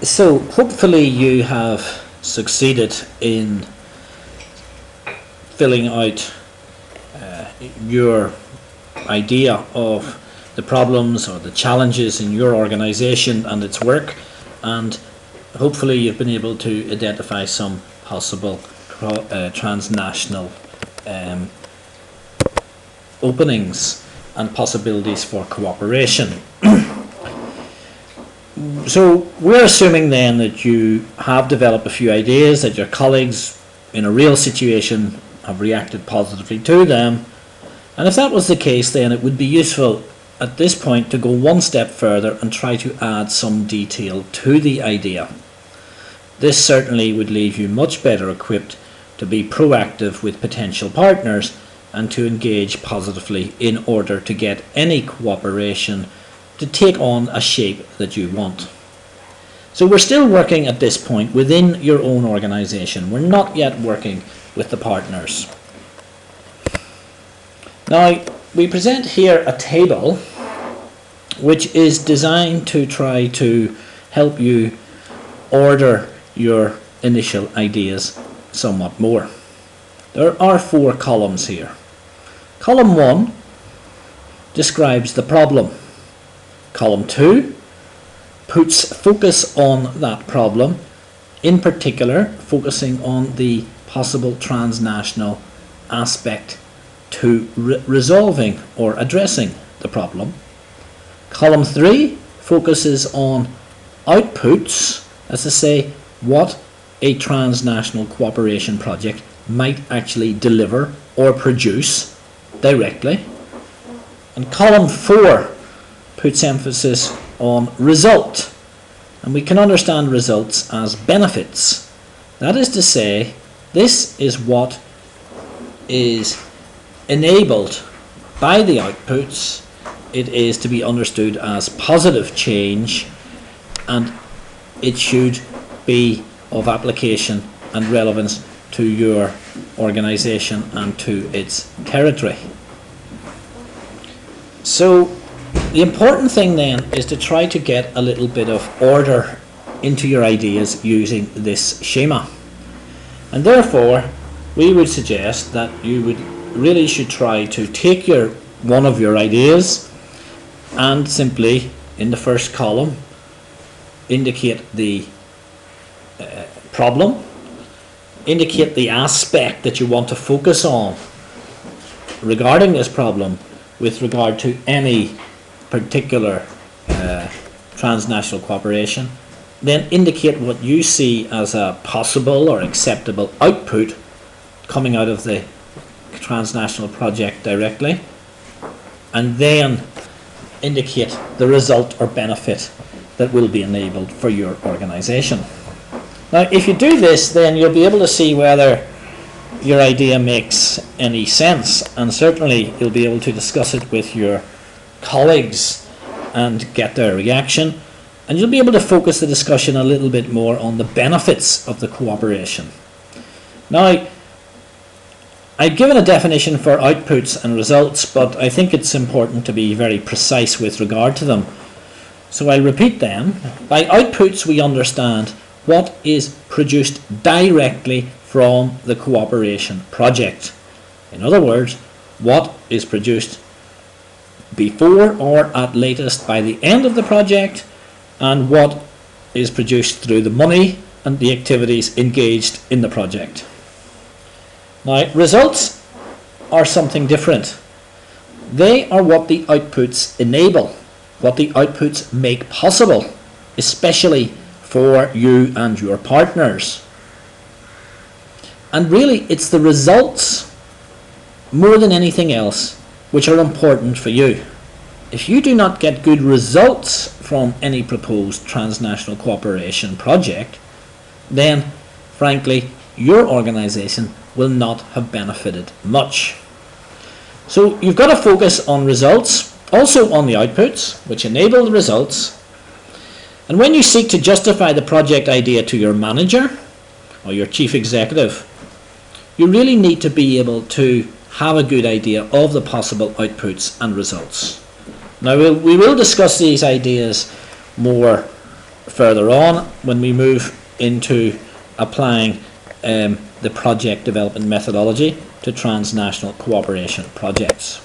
So hopefully you have succeeded in filling out your idea of the problems or the challenges in your organization and its work, and hopefully you've been able to identify some possible transnational openings and possibilities for cooperation. So we're assuming then that you have developed a few ideas, that your colleagues in a real situation have reacted positively to them, and if that was the case, then it would be useful at this point to go one step further and try to add some detail to the idea. This certainly would leave you much better equipped to be proactive with potential partners and to engage positively in order to get any cooperation to take on a shape that you want. So we're still working at this point within your own organization. We're not yet working with the partners. Now, we present here a table which is designed to try to help you order your initial ideas somewhat more. There are 4 columns here. Column 1 describes the problem. Column 2 puts focus on that problem, in particular focusing on the possible transnational aspect to resolving or addressing the problem. Column 3 focuses on outputs, as to say what a transnational cooperation project might actually deliver or produce directly. And column 4 puts emphasis on result, and we can understand results as benefits. That is to say, this is what is enabled by the outputs. It is to be understood as positive change, and it should be of application and relevance to your organization and to its territory. So the important thing then is to try to get a little bit of order into your ideas using this schema. And therefore, we would suggest that you would really should try to take one of your ideas and simply, in the first column, indicate the problem, indicate the aspect that you want to focus on regarding this problem with regard to any particular transnational cooperation, then indicate what you see as a possible or acceptable output coming out of the transnational project directly, and then indicate the result or benefit that will be enabled for your organization. Now, if you do this, then you'll be able to see whether your idea makes any sense, and certainly you'll be able to discuss it with your colleagues and get their reaction, and you'll be able to focus the discussion a little bit more on the benefits of the cooperation. Now, I've given a definition for outputs and results, but I think it's important to be very precise with regard to them. So I'll repeat them. By outputs, we understand what is produced directly from the cooperation project. In other words, what is produced before or at latest by the end of the project, and what is produced through the money and the activities engaged in the project. Now, results are something different. They are what the outputs enable, what the outputs make possible, especially for you and your partners. And really, it's the results, more than anything else, which are important for you. If you do not get good results from any proposed transnational cooperation project, then, frankly, your organization will not have benefited much. So you've got to focus on results, also on the outputs, which enable the results. And when you seek to justify the project idea to your manager or your chief executive, you really need to be able to have a good idea of the possible outputs and results. Now we will discuss these ideas more further on when we move into applying the project development methodology to transnational cooperation projects.